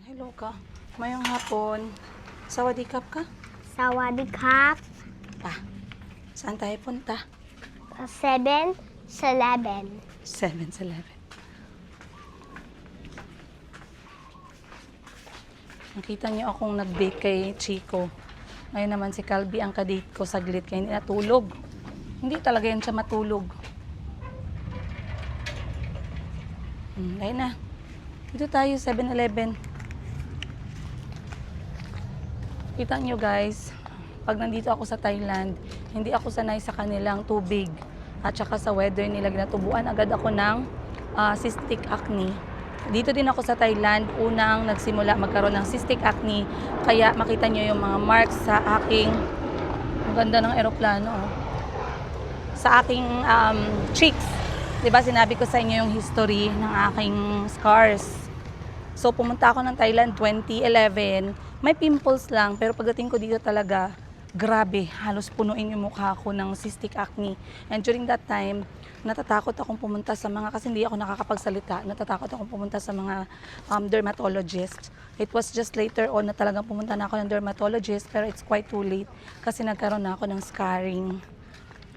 Hello ka. Mayong hapon. Sawadikap ka? Sawadikap. Pa. Saan tayo punta? 7-Eleven. 7-Eleven. Nakita niyo akong nag-date kay Chico. Ngayon naman si Calby ang kadate ko saglit kaya hindi natulog. Hindi talaga yan siya matulog. Ayun na. Dito tayo, 7-Eleven. Kita nyo guys, pag nandito ako sa Thailand, hindi ako sanay sa kanilang tubig. At saka sa weather nila, ginatubuan agad ako ng cystic acne. Dito din ako sa Thailand, unang nagsimula magkaroon ng cystic acne. Kaya makita nyo yung mga marks sa aking, ang ganda ng eroplano, sa aking cheeks. Diba sinabi ko sa inyo yung history ng aking scars. So pumunta ako ng Thailand 2011. May pimples lang, pero pagdating ko dito talaga, grabe, halos punuin yung mukha ko ng cystic acne. And during that time, natatakot akong pumunta sa mga, kasi hindi ako nakakapagsalita, natatakot akong pumunta sa mga dermatologist. It was just later on na talagang pumunta na ako ng dermatologist, pero it's quite too late kasi nagkaroon na ako ng scarring.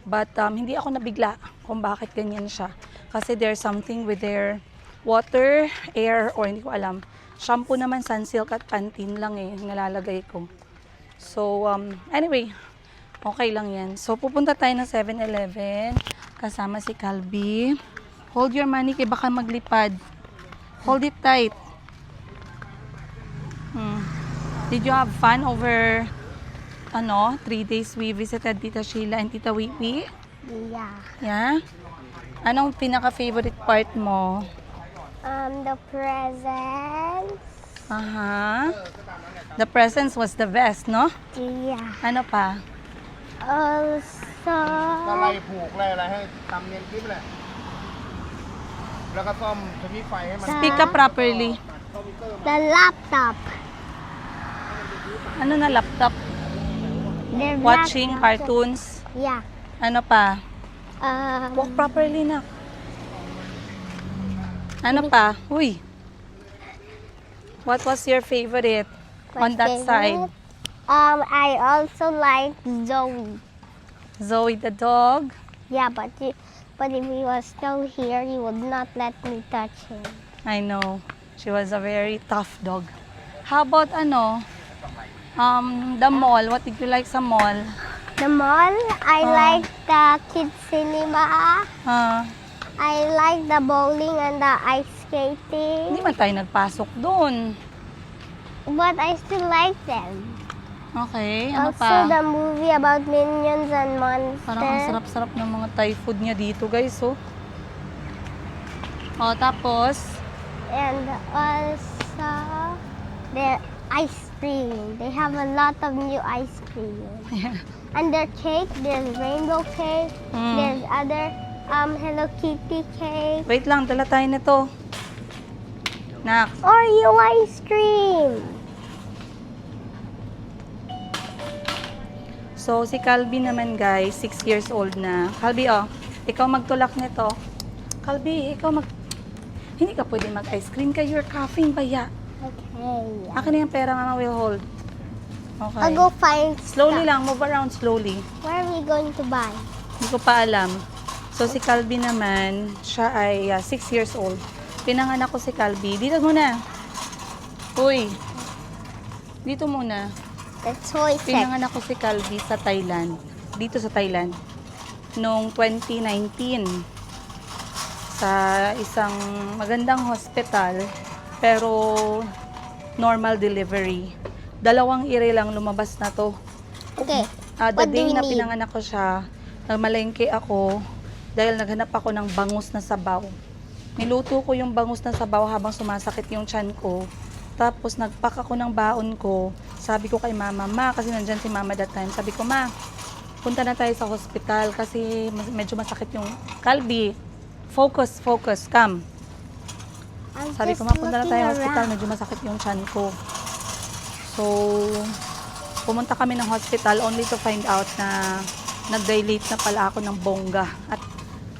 But hindi ako nabigla kung bakit ganyan siya. Kasi there's something with their water, air, or hindi ko alam. Shampoo naman, Sunsilk at Pantene lang nalalagay ko. So, anyway, okay lang yan. So, pupunta tayo ng 7-Eleven kasama si Calby. Hold your money kay baka maglipad. Hold it tight. Did you have fun over 3 days we visited Tita Sheila and Tita Wipi? Yeah. Yeah? Anong pinaka-favorite part mo? The presents. The presents was the best, no? Yeah. Ano pa? Also, ก็ไล่ผูกไล่อะไรให้ทำเนียนคลิปแหละแล้วก็ซ่อมสวิตช์ไฟให้มัน Speak up properly. the laptop. Ano na laptop? The Watching laptop. cartoons. Yeah. Ano pa? Walk Um, properly na. Ano pa? Uy. What was your favorite on that side? I also like Zoe. Zoe the dog. Yeah, but if he was still here, he would not let me touch him. I know. She was a very tough dog. How about the mall? What did you like sa mall? The mall, I like the kids cinema. I like the bowling and the ice skating. Hindi man tayo nagpasok doon. But I still like them. Okay, ano Also, pa? the movie about minions and Parang ang monsters. sarap-sarap ng mga Thai food niya dito, guys, oh. Oh, tapos, And also, the ice cream. They have a lot of new ice cream. And their cake, there's rainbow cake. There's other Hello Kitty cake. wait lang, dala tayo nito. Nak, Oreo ice cream. so si Calby naman, guys, 6 years old na. Calby, ikaw magtulak nito. Calby, hindi ka pwede mag-ice cream ka. You're coughing, baya. Okay. Akin na yung pera, mama will hold. Okay. I'll go find Slowly stuff. lang, move around slowly. Where are we going to buy? Hindi ko pa alam. So, si Calby naman, siya ay 6 years old. Pinanganak ko si Calby. Dito muna. Uy. Dito muna. The toy section. Pinanganak ko si Calby sa Thailand. Dito sa Thailand. Noong 2019. Sa isang magandang hospital. Pero, normal delivery. 2 ire lang lumabas na to. Okay. The What do day we na need? pinanganak ko siya, nagmalengke ako dahil naghanap ako ng bangus na sabaw. Niluto ko yung bangus na sabaw habang sumasakit yung tiyan ko. Tapos nagpack ako ng baon ko. Sabi ko kay mama, kasi nandyan si mama that time. Sabi ko, ma, punta na tayo sa hospital kasi medyo masakit yung Calby. Focus, come. I'm Sabi ko, just punta na looking tayo sa hospital, around. medyo masakit yung tiyan ko. So, pumunta kami ng hospital only to find out na nag-dilate na pala ako ng bongga at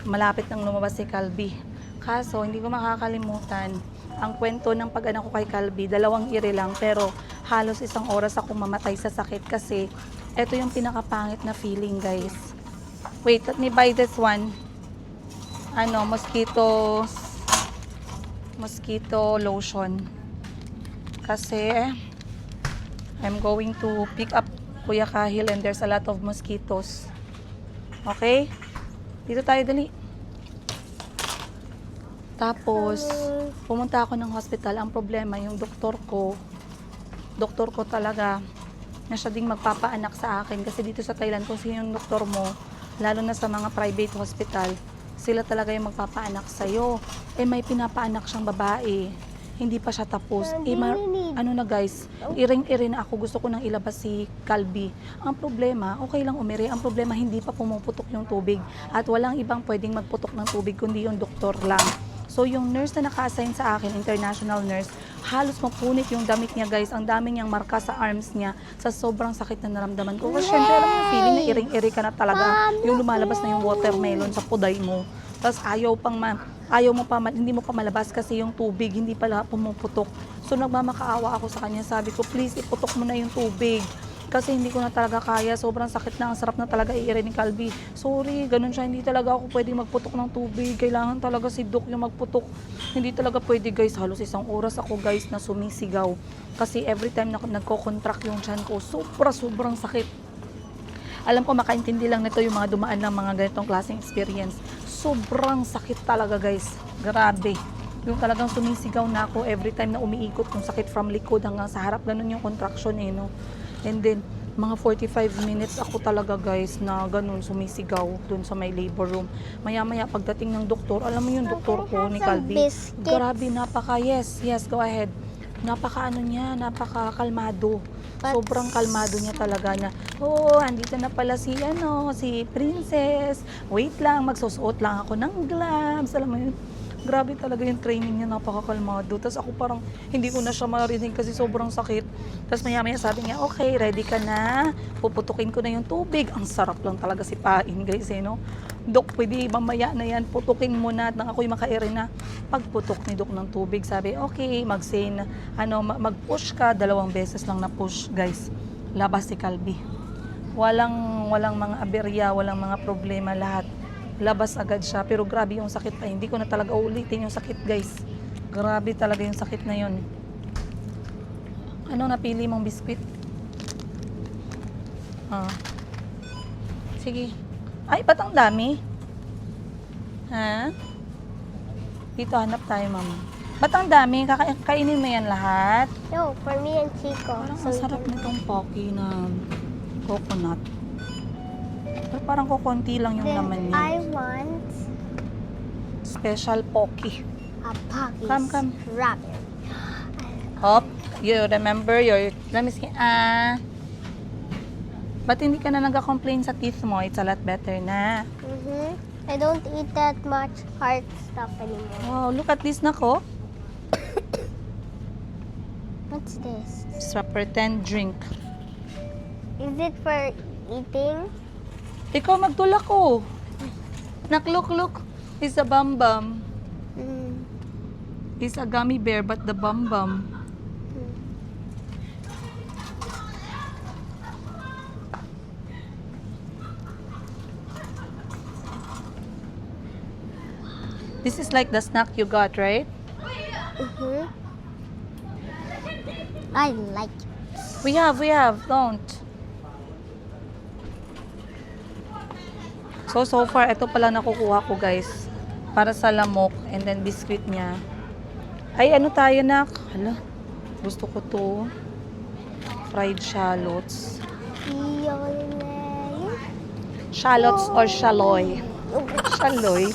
malapit nang lumabas si Calby. Kaso, hindi ko makakalimutan, ang kwento ng pag-anak ko kay Calby, 2 iri lang, pero halos 1 oras akong mamatay sa sakit kasi ito yung pinakapangit na feeling, guys. Wait, let me buy this one. Mosquito lotion. Kasi I'm going to pick up Kuya Kahil and there's a lot of mosquitoes. Okay? Dito tayo, dali. Tapos, pumunta ako ng hospital. Ang problema, yung doktor ko talaga, na siya ding magpapaanak sa akin. Kasi dito sa Thailand, kung sino yung doktor mo, lalo na sa mga private hospital, sila talaga yung magpapaanak sa'yo. May pinapaanak siyang babae. Hindi pa siya tapos. Ano na guys, iring-iring ako. Gusto ko nang ilabas si Calby. Ang problema, okay lang umiri. Ang problema, hindi pa pumuputok yung tubig. At walang ibang pwedeng magputok ng tubig, kundi yung doktor lang. So, yung nurse na naka-assign sa akin, international nurse, halos mapunit yung damit niya, guys. Ang dami niyang marka sa arms niya sa sobrang sakit na naramdaman ko. Kasi syempre, alam mo yung feeling na iring-iri ka na talaga. Yung lumalabas na yung watermelon sa puday mo. Tapos hindi mo pa malabas kasi yung tubig, hindi pala pumuputok. So, nagmamakaawa ako sa kanya. Sabi ko, please, iputok mo na yung tubig. Kasi hindi ko na talaga kaya. Sobrang sakit na. Ang sarap na talaga iirin ni Calby. Sorry, ganun siya. Hindi talaga ako pwedeng magputok ng tubig. Kailangan talaga si Doc yung magputok. Hindi talaga pwede, guys. Halos 1 oras ako, guys, na sumisigaw. Kasi every time na nagko-contract yung tiyan ko, sobrang sakit. Alam ko makaintindi lang nito yung mga dumaan ng mga ganitong klaseng experience. Sobrang sakit talaga, guys. Grabe. Yung talagang sumisigaw na ako every time na umiikot yung sakit from likod hanggang sa harap. Ganun yung contraction no. And then, mga 45 minutes ako talaga, guys, na ganun sumisigaw dun sa may labor room. Maya-maya pagdating ng doktor, alam mo yung doktor ko ni Calby, grabe, yes, go ahead. Napaka-kalmado. Sobrang kalmado niya talaga na, andito na pala si Princess. Wait lang, magsusuot lang ako ng gloves. Alam mo yun, grabe talaga yung training niya, napakakalmado. Tapos ako parang hindi ko na siya marinig kasi sobrang sakit. Tapos maya-maya sabi niya, okay, ready ka na? Puputukin ko na yung tubig. Ang sarap lang talaga si Pain, guys, no? Dok, pwede mamaya na yan, putukin mo na at nang ako'y makairi na. Pagputok ni Dok ng tubig, sabi, okay, mag-push ka, 2 beses lang na push, guys. Labas si Calby. Walang mga aberya, walang mga problema, lahat. Labas agad siya, pero grabe yung sakit pa. Hindi ko na talaga ulitin yung sakit, guys. Grabe talaga yung sakit na yun. Ano napili mong biskwit? Sige. Ay, ba't ang dami? Ha? Dito, hanap tayo, mama. Ba't ang dami? Kainin mo yan lahat? No, for me and Chico. Parang masarap nitong pocky na coconut. Pero parang kukunti lang yung laman niya. I want Special pocky. a Pocky Come. strawberry. Hop, you remember let me see, ba't hindi ka na nag-complain sa teeth mo? It's a lot better na. I don't eat that much hard stuff anymore. Wow, look at this, nako. What's this? It's a pretend drink. Is it for eating? Ikaw magtulak ko. Look. It's a bum-bum. It's a gummy bear, but the bum-bum. This is like the snack you got, right? I like it. We have. Don't. So far, ito pala nakukuha ko, guys. Para sa lamok and then biscuit niya. Ay, ano tayo, nak? Hala, gusto ko to. Fried shallots. Shallots or shaloy? Shaloy.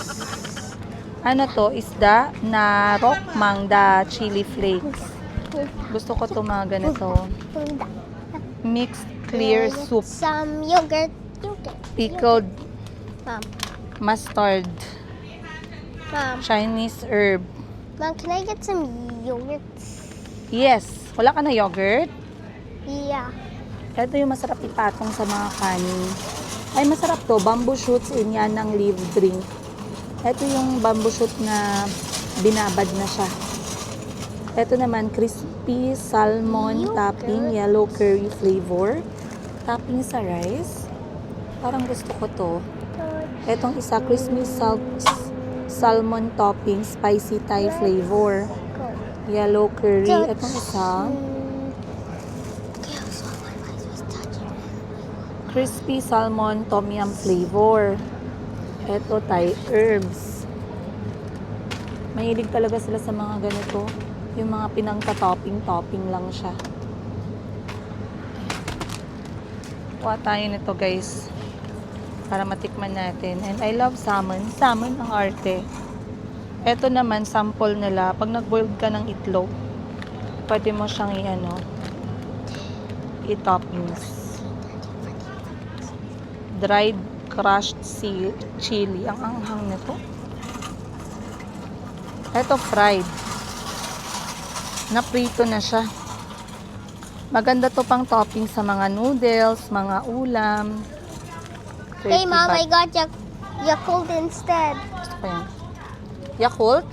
Ano to? Isda na rockmang da chili flakes. Gusto ko to mga ganito. Mixed clear soup. Some yogurt. Pickled Mom. mustard. Mom. Chinese herb. Mom, can I get some yogurt? Yes. Wala ka na yogurt? Yeah. Ito yung masarap ipatong sa mga kanin. Ay, masarap to. Bamboo shoots in yan ng leaf drink. Ito yung bamboo shoot na binabad na siya. Ito naman, crispy salmon topping, yellow curry flavor. Topping sa rice. Parang gusto ko to. Etong isa, crispy salmon topping, spicy Thai flavor. Yellow curry. Etong isa, crispy salmon tom yum flavor. Eto, Thai herbs. Mahilig talaga sila sa mga ganito. Yung mga pinangka-topping lang siya. Kuha tayo nito, guys. Para matikman natin. And I love salmon. Salmon ang arte. Eto naman, sample nila. Pag nag-boiled ka ng itlog, pwede mo siyang i-toppings. Dried crushed chili. Ang anghang nito. Eto, fried. Naprito na siya. Maganda to pang topping sa mga noodles, mga ulam. Hey, Mom, I got Yakult instead. Gusto ko yan. Yakult?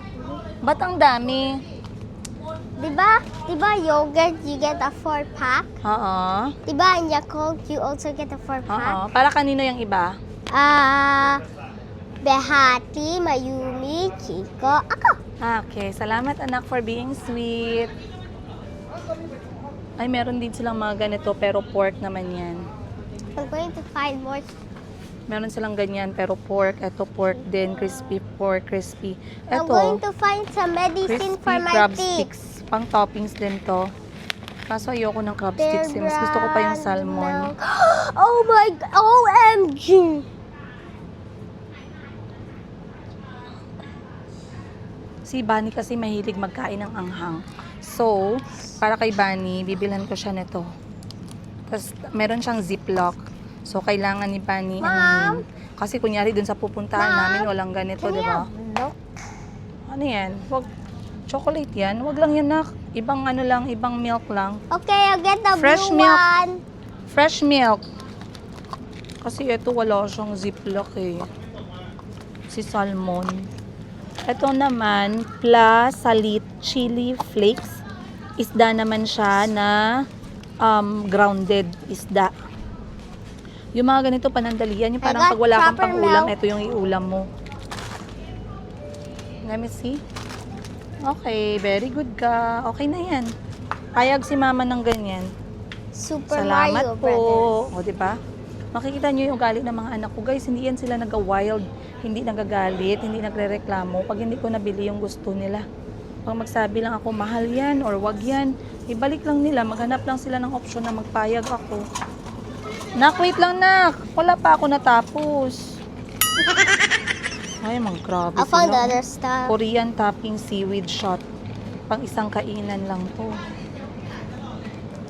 Ba't ang dami? Diba yogurt, you get a 4-pack? Oo. Diba in Yakult, you also get a 4-pack? Oo. Para kanino yung iba? Behati, Mayumi, Chico, ako. Okay. Salamat, anak, for being sweet. Ay, meron din silang mga ganito, pero pork naman yan. I'm going to find more. Meron silang ganyan, pero pork. Ito, pork din. Crispy pork, crispy. I'm Ito, going to find some medicine crispy for my crab teeth. sticks. Pang toppings din to. Kaso ayoko ng crab sticks. Mas gusto ko pa yung salmon. Oh my, OMG. Si Bunny kasi mahilig magkain ng anghang. So, para kay Bunny, bibilhan ko siya nito. Tapos, meron siyang ziplock. So, kailangan ni Bunny, anuhin. Kasi kunyari dun sa pupuntahan namin, walang ganito, di ba? Look. Ano yan? Wag, chocolate yan. Wag lang yan, nak. Ibang ano lang, ibang milk lang. Okay, I'll get the Fresh blue milk. one. Fresh milk. Kasi ito wala siyang ziplock eh. Si salmon. Ito naman, salit chili flakes. Isda naman siya na grounded isda. Yung mga ganito panandalian, yung parang got pag wala kang proper pang-ulam, milk. ito yung iulam mo. Let me see. Okay, very good ka. Okay na yan. Payag si mama ng ganyan. Super Salamat Mario po. Brothers. O, diba? Makikita nyo yung ugali ng mga anak ko. Guys, hindi yan sila nag-wild. Hindi nagagalit, hindi nagre-reklamo. Pag hindi ko nabili yung gusto nila. Pag magsabi lang ako, mahal yan or wag yan, ibalik lang nila. Maghanap lang sila ng option na magpayag ako. Nak, wait lang, nak. Wala pa ako natapos. Ay, mga grabe I found sila. other stuff. Korean topping seaweed shot. Pang isang kainan lang to.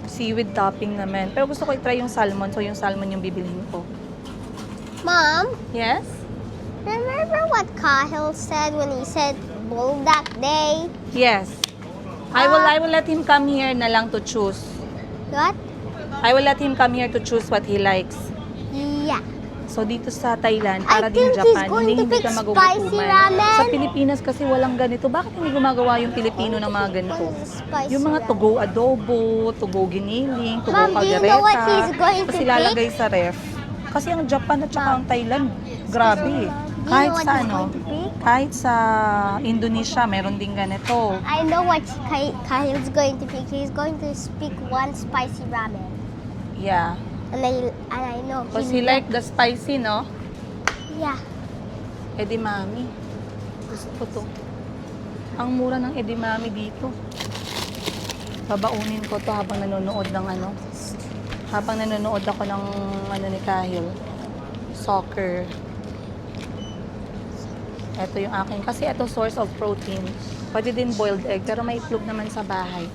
Seaweed topping naman. Pero gusto ko i-try yung salmon. So, yung salmon yung bibilhin ko. Mom, Yes? remember what Cahill said when he said bull that day? Yes. I will let him come here na lang to choose. What? I will let him come here to choose what he likes. Yeah. So, dito sa Thailand, para I din think he's Japan, going hindi to ka pick magugutuman. spicy ramen. Sa Pilipinas kasi walang ganito. Bakit hindi gumagawa yung Pilipino ng mga ganito? What is a spicy Yung mga ramen? tugo adobo, tugo giniling, tugo Mom, do you know what kaldereta. he's going to Kasi pick? lalagay sa ref. Kasi ang Japan at saka ang Thailand, grabe. Do you Kahit know what sa he's ano, going to pick? kahit sa Indonesia, meron din ganito. I know what Kahil's going to pick. He's going to pick one spicy ramen. Yeah. And I know. Because he like the spicy, no? Yeah. Edamame. Gusto ko to. Ang mura ng edamame dito. Babaunin ko to habang nanonood ng ano. Habang nanonood ako ng ano ni Kahil. Soccer. Ito yung akin. Kasi ito source of protein. Pwede din boiled egg. Pero may itlog naman sa bahay.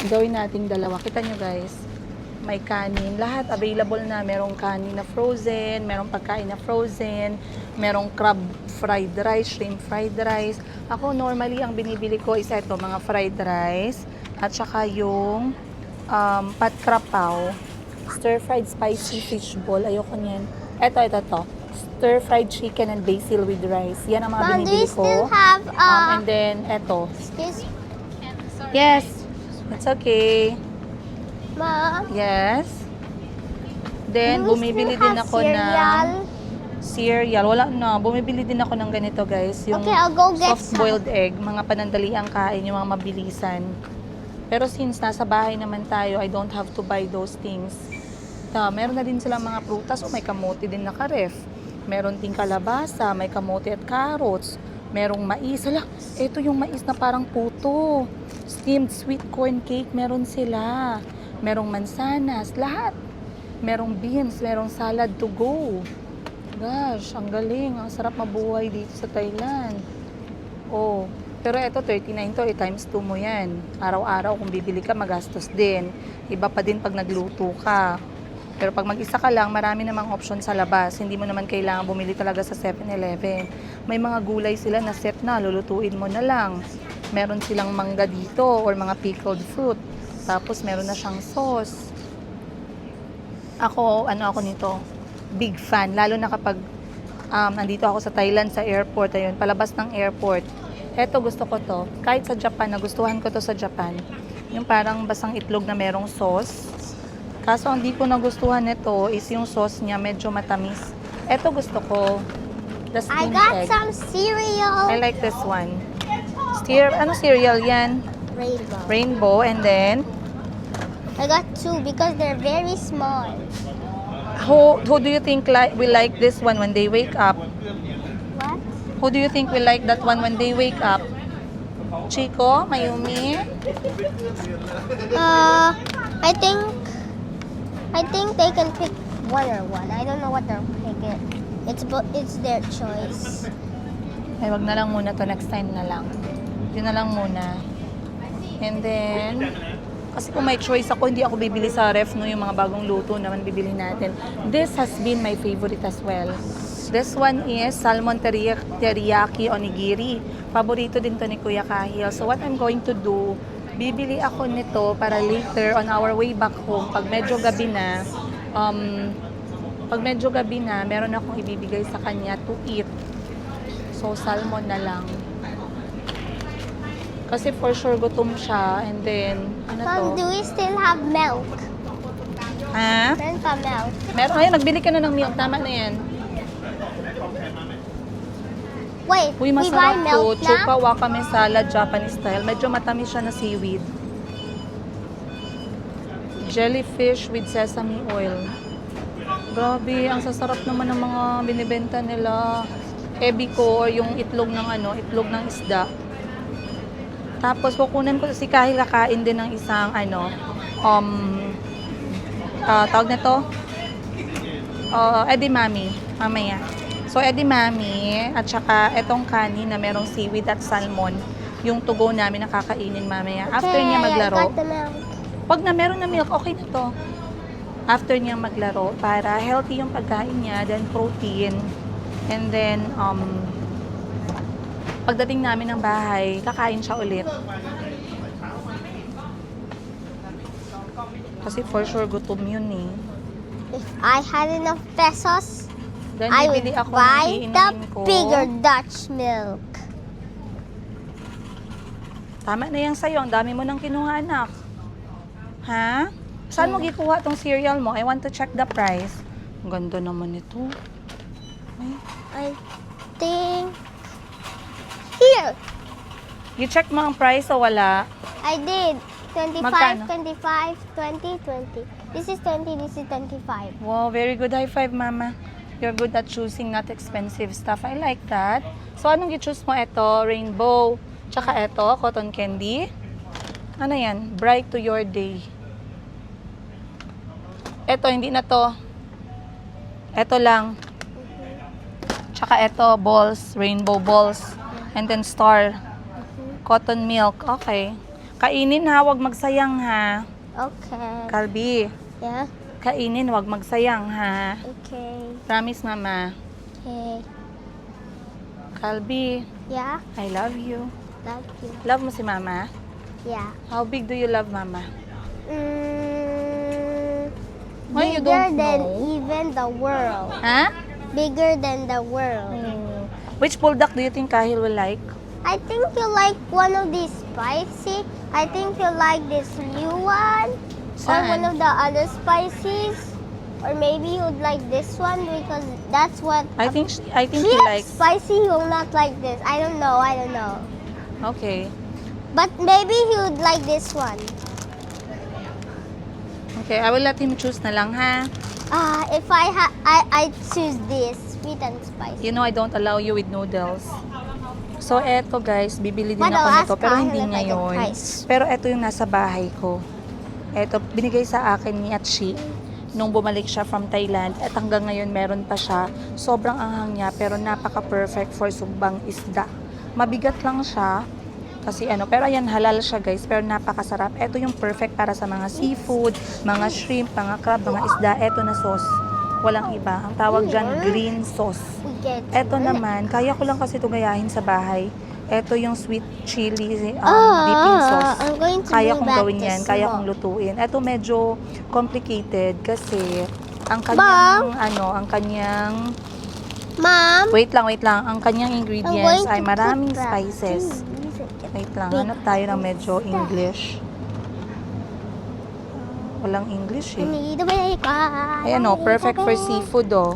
Gawin nating dalawa. Kita nyo guys. May kanin. Lahat available na. Merong kanin na frozen. Merong pagkain na frozen. Merong crab fried rice. Shrimp fried rice. Ako normally ang binibili ko is ito. Mga fried rice. At saka yung pat krapaw. Stir fried spicy fish ball. Ayoko niyan. Ito. Stir-fried chicken and basil with rice. Yan ang mga Mom, do binibili you still ko. have And then, eto. excuse Yes. It's okay. Ma, Yes. Then, do we bumibili still din have ako cereal? ng cereal. Wala na. Bumibili din ako ng ganito, guys. Yung Okay, I'll go get soft-boiled egg. Mga panandaliang kain, yung mga mabilisan. Pero since nasa bahay naman tayo, I don't have to buy those things. Meron na din silang mga prutas. May kamote din na ka-ref. Meron ding kalabasa, may kamote at carrots. Merong mais. Hala, ito yung mais na parang puto. Steamed sweet corn cake, meron sila. Merong mansanas, lahat. Merong beans, merong salad to go. Gosh, ang galing. Ang sarap mabuhay dito sa Thailand. Oh, pero ito 39 to, times 2 mo yan. Araw-araw kung bibili ka, magastos din. Iba pa din pag nagluto ka. Pero pag mag-isa ka lang, marami namang option sa labas. Hindi mo naman kailangan bumili talaga sa 7-Eleven. May mga gulay sila na set na, lulutuin mo na lang. Meron silang mangga dito or mga pickled fruit. Tapos meron na siyang sauce. Ako nito? Big fan. Lalo na kapag nandito ako sa Thailand, sa airport, ayun, palabas ng airport. Eto, gusto ko to. Kahit sa Japan, nagustuhan ko to sa Japan. Yung parang basang itlog na merong sauce. Kaso ang di ko nagustuhan nito is yung sauce niya medyo matamis. Eto gusto ko. The I steamed got egg. some cereal. I like this one. Ano cereal yan? Rainbow. Rainbow, and then I got 2 because they're very small. who do you think will like this one when they wake up? What? Who do you think will like that one when they wake up? Chico, Mayumi? I think they can pick one or one. I don't know what they're picking. It's their choice. Ay, wag na lang muna to. Next time na lang. Yun na lang muna. And then, kasi kung may choice ako, hindi ako bibili sa ref, no, yung mga bagong luto naman bibili natin. This has been my favorite as well. This one is salmon teriyaki onigiri. Paborito din to ni Kuya Kahil. So what I'm going to do, bibili ako nito para later on our way back home, pag medyo gabi na, meron akong ibibigay sa kanya to eat. So salmon na lang. Kasi for sure gutom siya, and then Mom, do we still have milk? Ha? Meron pa milk. Meron, ayun, nagbili ka na ng milk. Tama na yan. Wait, Uy, we buy masarap to. milk na? Chuka wakame salad, Japanese style. Medyo matamis siya na seaweed. Jellyfish with sesame oil. Grabe, ang sasarap naman ng mga binibenta nila. Ebiko, or yung itlog ng isda. Tapos, kukunan ko si Kahil kakain din ng isang, tawag na to? Edamame, mamaya. So, edamame, at saka etong kanin na merong seaweed at salmon, yung to go namin na kakainin mamaya. After niya I maglaro, got the milk. pag na meron na milk, okay na to. After niya maglaro, para healthy yung pagkain niya, then protein, and then, pagdating namin ng bahay, kakain siya ulit. Kasi for sure, gutom yun eh. If I had enough pesos, Then, I would bibili ako ng buy the iinumin ko. bigger Dutch milk. Tama na yan sa'yo. Ang dami mo nang kinuha, anak. Ha? Saan mo gikuha tong cereal mo? I want to check the price. Ang ganda naman ito. I think here. You check mo ang price o wala? I did. 25, Magkano? 25, 20, 20. This is 20, this is 25. Wow, very good. High five, mama. You're good at choosing not expensive stuff. I like that. So, anong i-choose mo? Ito, rainbow. Tsaka ito, cotton candy. Ano yan? Bright to your day. Ito, hindi na to. Ito lang. Tsaka ito, balls. Rainbow balls. And then star. Cotton milk. Okay. Kainin ha, wag magsayang ha. Okay. Kalbi, Yeah. kainin, wag magsayang ha. Okay. Promise, mama. Okay. Kalbi, Yeah. I love you. Thank you. Love mo si mama? Yeah. How big do you love mama? Why you Bigger don't than know? even the world. Ha? Bigger than the world. Which bulldog do you think Kahil will like? I think you like one of these spicy I think you like this new one. Or one of Saan? the other spices. Or maybe you'd like this one because that's what... I think he She likes. spicy, he will not like this. I don't know. Okay. But maybe he would like this one. Okay, I will let him choose na lang, ha? If I choose this, sweet and spicy. You know, I don't allow you with noodles. So, eto guys, bibili din But ako I'll nito, ask pero Kahil hindi if I get ngayon. price. Pero eto yung nasa bahay ko. Eto, binigay sa akin ni Atchi nung bumalik siya from Thailand. At hanggang ngayon, meron pa siya. Sobrang anghang niya, pero napaka-perfect for sumbang isda. Mabigat lang siya. Kasi pero ayan, halal siya guys, pero napakasarap. Ito yung perfect para sa mga seafood, mga shrimp, mga crab, mga isda. Ito na sauce. Walang iba. Ang tawag dyan, green sauce. We get Ito naman, kaya ko lang kasi ito gayahin sa bahay. Ito yung sweet chili dipping sauce. I'm going to Kaya bring kong back gawin this yan, kaya bowl. kong lutuin. Ito medyo complicated kasi ang kanyang, Mom, wait lang. Ang kanyang I'm ingredients going ay to maraming put that spices. too. Wait lang, hanap tayo ng medyo English. Walang English eh. Ayan o, perfect for seafood o.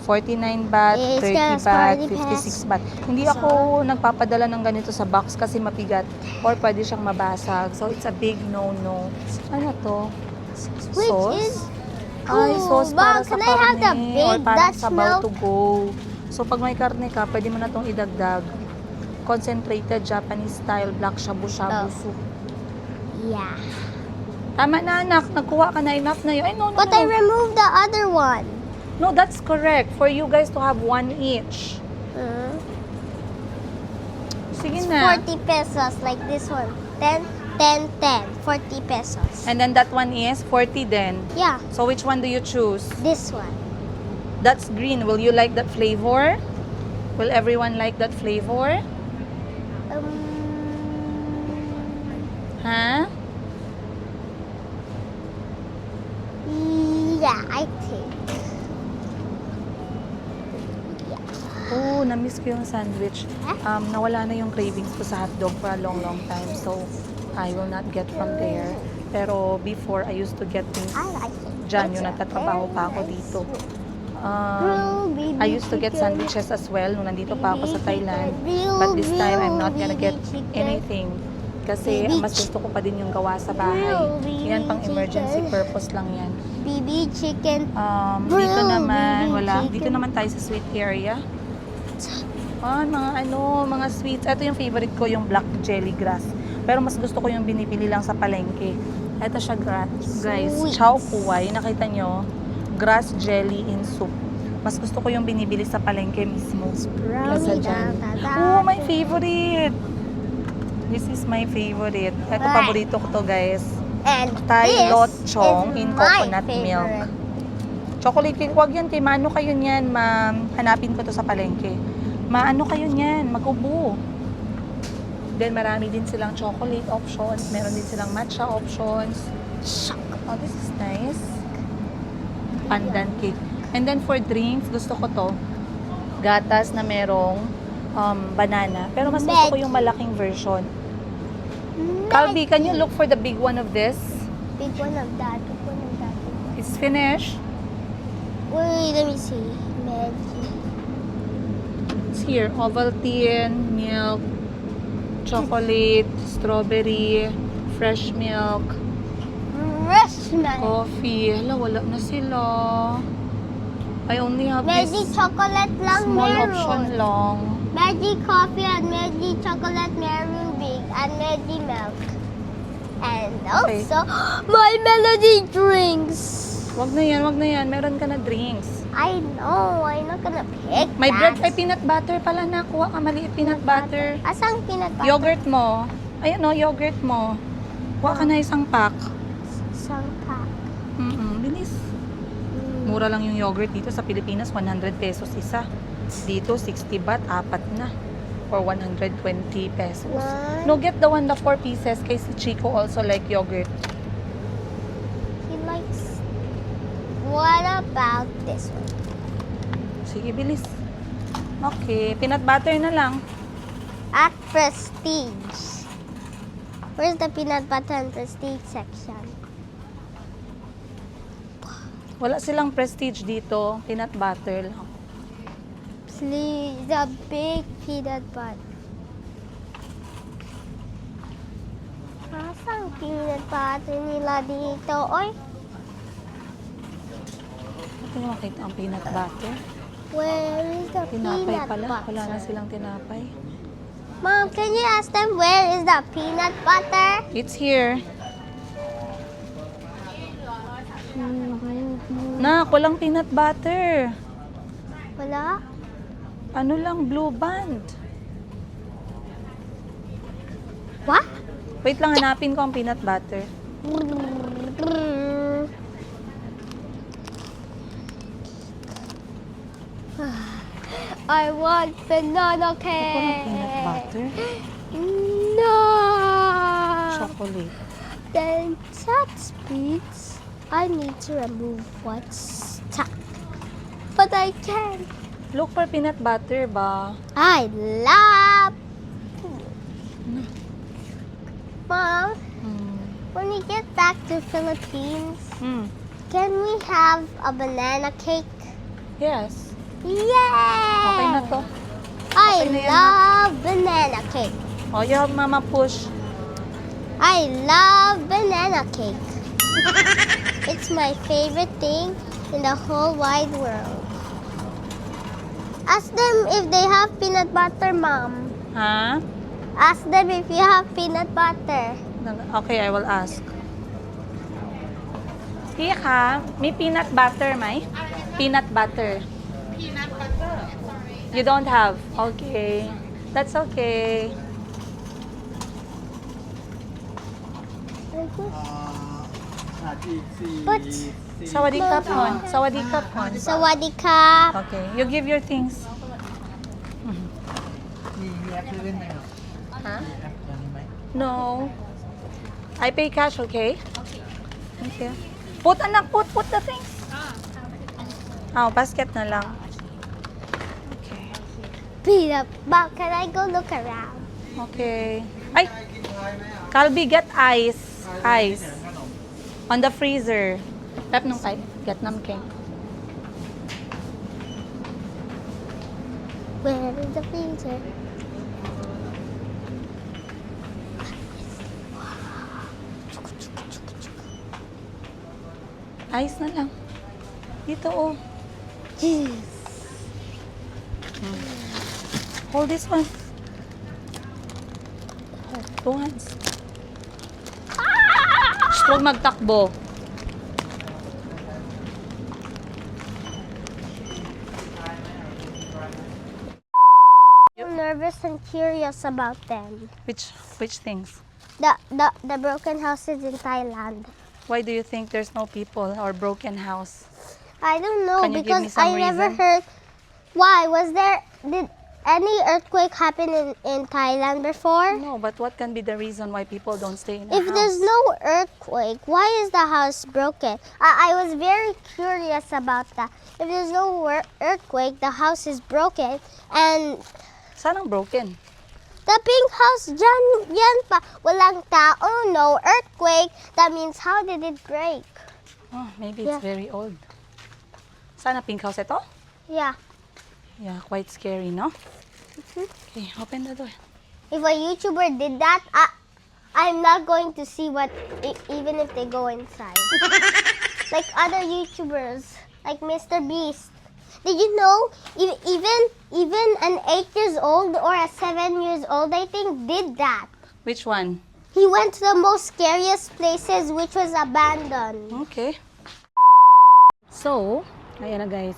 49 baht, It's 30 just baht, 56 40 baht. Hindi ako nagpapadala ng ganito sa box kasi mabigat or pwede siyang mabasag. So, it's a big no-no. Ano to? Which Sauce? is Ay, cool. sauce para Mom, sa can I have the karne big or parang Dutch sabaw milk? to go. So, pag may karne ka, pwede mo na itong idagdag. Concentrated Japanese style black shabu-shabu Oh. soup. Yeah. Tama na, anak. Nagkuha ka na. Enough na yun. Ay, no. But I removed the other one. No, that's correct. For you guys to have one each. Sige It's na. 40 pesos like this one. 10, 10, 10. 40 pesos. And then that one is 40 then. Yeah, So which one do you choose? this one. That's green. Will you like that flavor? Will everyone like that flavor? Huh? Yeah, I think. Oh, na-miss ko yung sandwich. Nawala na yung cravings ko sa hotdog for a long time. So, I will not get from there. Pero before, I used to get things I like it. dyan. Yung It's a natatrabaho very pa ako nice dito. soup. Grilled baby I used to get chicken. sandwiches as well nung nandito pa ako sa Baby Thailand. chicken. But this time, I'm not gonna Baby get chicken. anything. Kasi Baby mas gusto ko pa din yung gawa sa bahay. Baby Yan pang emergency chicken. purpose lang yan. BB chicken. Dito Grilled naman, baby wala. chicken. Dito naman tayo sa sweet area. Mga sweets. Ito yung favorite ko, yung black jelly grass. Pero mas gusto ko yung binibili lang sa palengke. Ito siya, guys. Sweets. Chow kuway. Nakita nyo? Grass jelly in soup. Mas gusto ko yung binibili sa palengke mismo. Kesa dyan. Oh, my favorite! This is my favorite. Ito, Right. paborito ko to, guys. And Thai this lotchong is in my coconut milk. favorite. Chocolate cake. Huwag yan, kay Mano kayo niyan. Hanapin ko to sa palengke. Maano kayo niyan? Mag-ubo. Then, marami din silang chocolate options. Meron din silang matcha options. Oh, this is nice. Pandan cake. And then, for drinks, gusto ko to. Gatas na merong banana. Pero mas gusto ko yung malaking version. Calvi, can you look for the big one of this? Big one of that. Big one of that. It's finished. Wait, let me see. Magic. It's here. Ovaltine, milk, chocolate, strawberry, fresh milk, Fresh milk. coffee. Hala, wala na sila. I only have Magic this chocolate lang small meron. option lang. Magic coffee and magic chocolate meron big and magic milk. And Okay. also, my melody drinks. Wag na yan. Meron ka na drinks. I know, I'm not gonna pick My bread that. ay peanut butter pala na. Kuha ka maliit peanut butter. Asang peanut butter? Yogurt mo. Ayun o, yogurt mo. Kuha ka na isang pack. Isang pack. Bilis. Mura lang yung yogurt dito sa Pilipinas, 100 pesos isa. Dito, 60 baht, 4 na. Or 120 pesos. One. No, get the one na 4 pieces kay si Chico also like yogurt. He likes... What about this one? Sige, bilis. Okay, peanut butter na lang. At Prestige. Where's the peanut butter and prestige section? Wala silang prestige dito. Peanut butter lang. Please, the big peanut butter. Nasaan peanut butter nila dito? Oy, Hindi mo makita ang peanut butter. where is the Tinapay peanut pala. butter? Wala na silang tinapay. Mom, can you ask them where is the peanut butter? It's here. Nak, walang peanut butter. Wala? Ano lang, blue band. What? Wait lang, hanapin ko ang peanut butter. I want banana Walang cake. peanut butter. No. Chocolate. Then that speaks. I need to remove what's stuck. But I can't. Look for peanut butter ba? I love. Mom, Hmm. when we get back to Philippines, Hmm. can we have a banana cake? Yes. Yay! Okay na to. I Okay na yan, love banana cake. Oh, you have mama push. I love banana cake. It's my favorite thing in the whole wide world. Ask them if they have peanut butter, Mom. Ha? Ask them if you have peanut butter. Okay, I will ask. Iya ka, may peanut butter, may? Peanut butter. Peanut butter. You don't have? Okay. That's okay. But Sawadee-cup on. Sawadee-cup on. Sawadee Cup. Okay, you give your things. มีแอปเล่นไหมครับ Huh? มีแอปตัวนี้ไหม No. I pay cash, okay? Okay. Thank you. Put, anak, put the things. Oh, basket na lang. Okay. Peanut but can I go look around? Okay. Ay! Calby, get ice. Ice. On the freezer. Pep nung kay. Get nam king. Where is the freezer? Ice na lang. Dito, oh. Jeez. Hold this one. Oh, two hands. Shh, huwag magtakbo. I'm nervous and curious about them. Which things? The broken houses in Thailand. Why do you think there's no people or broken house? I don't know Can you give me because some I never reason? heard. Why did any earthquake happen in Thailand before? No, but what can be the reason why people don't stay in a If house? there's no earthquake, why is the house broken? I was very curious about that. If there's no earthquake, the house is broken, and Saan ang broken? the pink house yan pa, walang tao, no earthquake. That means how did it break? Oh, maybe Yeah. it's very old. Saan ang pink house ito? Yeah. Yeah, quite scary, no? Mm-hmm. Okay, open the door. If a YouTuber did that, I'm not going to see even if they go inside. Like other YouTubers, like Mr. Beast. Did you know even an 8 years old or a 7 years old, I think, did that. Which one? He went to the most scariest places, which was abandoned. Okay. So, ayan na guys.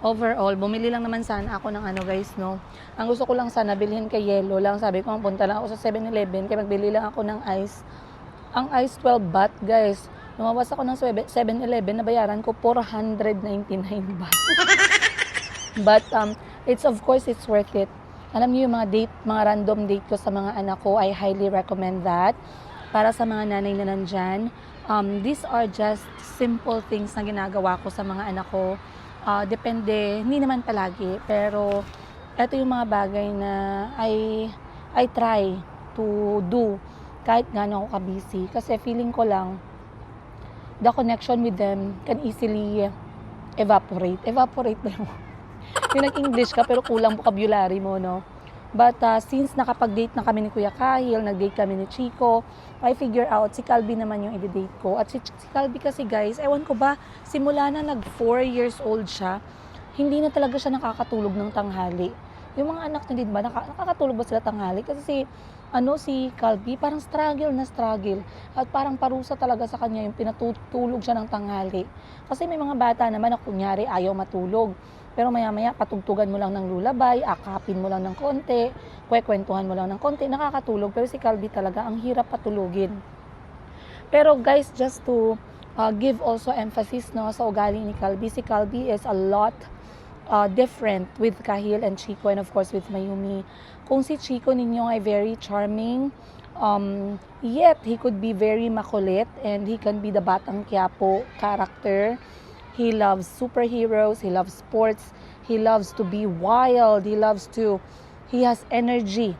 Overall, bumili lang naman sana ako ng ano guys, no? Ang gusto ko lang sana bilhin kay Yellow lang. Sabi ko, punta lang ako sa 7-Eleven kaya magbili lang ako ng ice. Ang ice 12 baht, guys. Lumabas ako ng 7-Eleven, nabayaran ko 499 baht. But it's of course it's worth it. Alam niyo yung mga random date ko sa mga anak ko, I highly recommend that. Para sa mga nanay na nandyan, these are just simple things na ginagawa ko sa mga anak ko. Depende, hindi naman palagi, pero ito yung mga bagay na I try to do kahit gaano ako ka-busy. Kasi feeling ko lang, the connection with them can easily evaporate. Evaporate ba yung yung nag-English ka pero kulang vocabulary mo, no? But since nakapag-date na kami ni Kuya Kahil, nag-date kami ni Chico, I figure out si Calby naman yung i-date ko. At si Calby kasi guys, ewan ko ba, simula na nag 4 years old siya, hindi na talaga siya nakakatulog ng tanghali. Yung mga anak niya din ba, nakakatulog ba sila tanghali? Kasi si Calby parang struggle na struggle. At parang parusa talaga sa kanya yung pinatutulog siya ng tanghali. Kasi may mga bata naman na kunyari ayaw matulog. Pero maya-maya, patugtugan mo lang ng lullaby, akapin mo lang ng konti, kwekwentuhan mo lang ng konti, nakakatulog. Pero si Calby talaga, ang hirap patulugin. Pero guys, just to give also emphasis no, sa ugali ni Calby, si Calby is a lot different with Kahil and Chico and of course with Mayumi. Kung si Chico ninyo ay very charming, yet he could be very makulit and he can be the Batang Quiapo character. He loves superheroes, he loves sports, he loves to be wild, he has energy.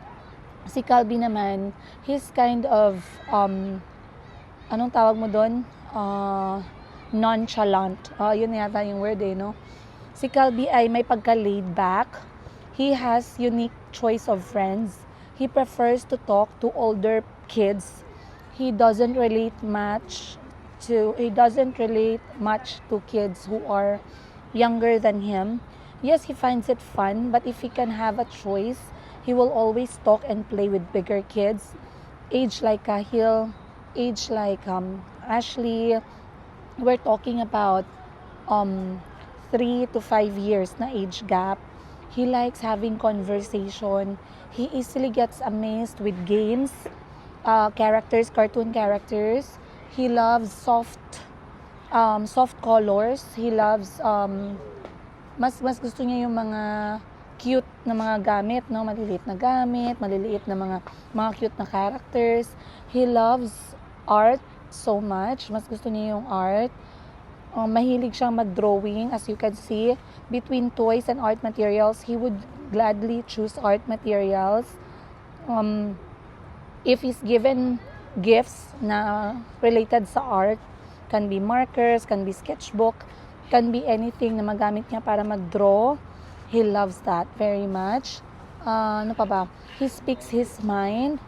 Si Calby naman, he's kind of, anong tawag mo doon? Nonchalant. Yun yata yung word no? Si Calby ay may pagka-laid back. He has unique choice of friends. He prefers to talk to older kids. He doesn't relate much to kids who are younger than him. Yes, he finds it fun, but if he can have a choice, he will always talk and play with bigger kids. Age like Kahil, age like Ashley. We're talking about 3 to 5 years na age gap. He likes having conversation. He easily gets amazed with games, cartoon characters. He loves soft colors. He loves mas gusto niya yung mga cute na mga gamit, no? Maliliit na gamit, maliliit na mga cute na characters. He loves art so much. Mas gusto niya yung art. Mahilig siyang mag-drawing. As you can see, between toys and art materials, he would gladly choose art materials. If he's given gifts na related sa art, can be markers, can be sketchbook, can be anything na magamit niya para mag-draw. He loves that very much. Ano pa ba? He speaks his mind.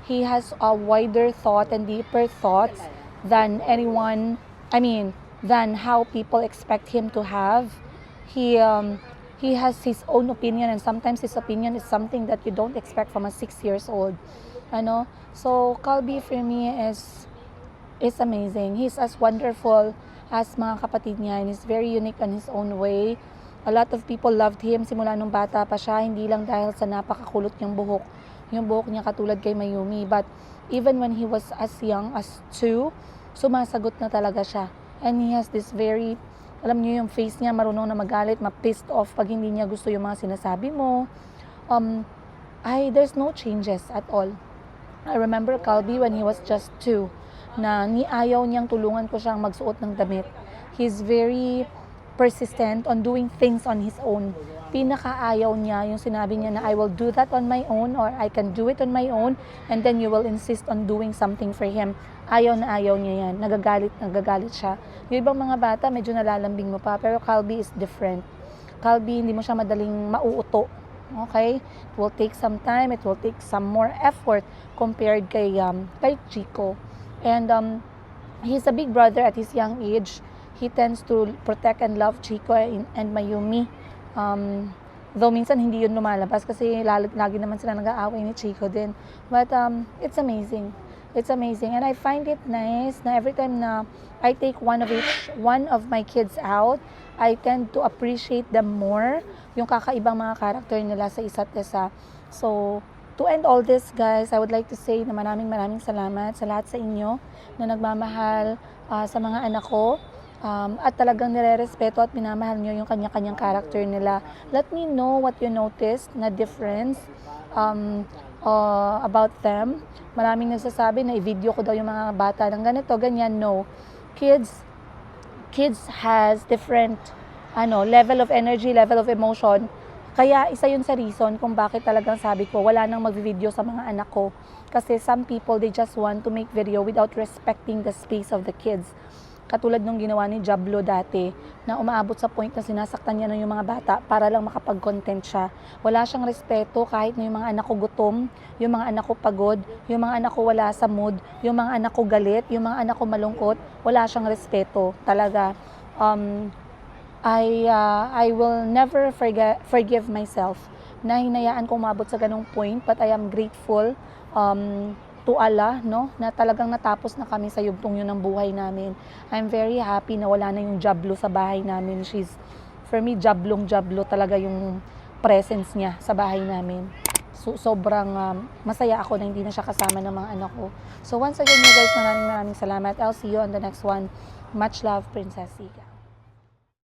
He has a wider thought and deeper thoughts than than how people expect him to have. He has his own opinion, and sometimes his opinion is something that you don't expect from a 6 years old. So Calby for me is amazing. He's as wonderful as mga kapatid niya, and he's very unique in his own way. A lot of people loved him simula nung bata pa siya, hindi lang dahil sa napakakulot niyang buhok. Yung buhok niya katulad kay Mayumi, but even when he was as young as 2, sumasagot na talaga siya. And he has this very, alam niyo yung face niya, marunong na magalit, ma-pissed off pag hindi niya gusto yung mga sinasabi mo. There's no changes at all. I remember Calby when he was just 2, na ayaw niyang tulungan ko siyang magsuot ng damit. He's very persistent on doing things on his own. Pinakaayaw niya yung sinabi niya na I will do that on my own or I can do it on my own, and then you will insist on doing something for him. Ayaw na ayaw niya yan. Nagagalit siya. Yung ibang mga bata, medyo nalalambing mo pa, pero Calby is different. Calby, hindi mo siya madaling mauuto. Okay? It will take some time, it will take some more effort compared kay Chico. And he's a big brother at his young age. He tends to protect and love Chico and Mayumi. Though minsan hindi yun lumalabas kasi lagi naman sila nag-aaway ni Chico din. But it's amazing. It's amazing. And I find it nice na every time na I take one of my kids out, I tend to appreciate them more, yung kakaibang mga character nila sa isa't isa. So, to end all this, guys, I would like to say na maraming salamat sa lahat sa inyo na nagmamahal sa mga anak ko. At talagang nire-respeto at minamahal nyo yung kanya-kanyang character nila. Let me know what you noticed na difference about them. Maraming nagsasabi na i-video ko daw yung mga bata ng ganito, ganyan. No. Kids has different level of energy, level of emotion Kaya isa yun sa reason kung bakit talagang sabi ko, wala nang mag-video sa mga anak ko. Kasi some people, they just want to make video without respecting the space of the kids. Katulad nung ginawa ni Jablo dati, na umaabot sa point na sinasaktan niya na yung mga bata para lang makapag-content siya. Wala siyang respeto kahit na yung mga anak ko gutom, yung mga anak ko pagod, yung mga anak ko wala sa mood, yung mga anak ko galit, yung mga anak ko malungkot, wala siyang respeto. Talaga, I will never forgive myself na hinayaan ko umabot sa ganung point, but I am grateful to Allah, no, na talagang natapos na kami sa yugtong yun ng buhay namin. I'm very happy na wala na yung Jablo sa bahay namin. For me, Jablo talaga yung presence niya sa bahay namin. So, sobrang masaya ako na hindi na siya kasama ng mga anak ko. So once again, you guys, maraming salamat. I'll see you on the next one. Much love, Princess Siga.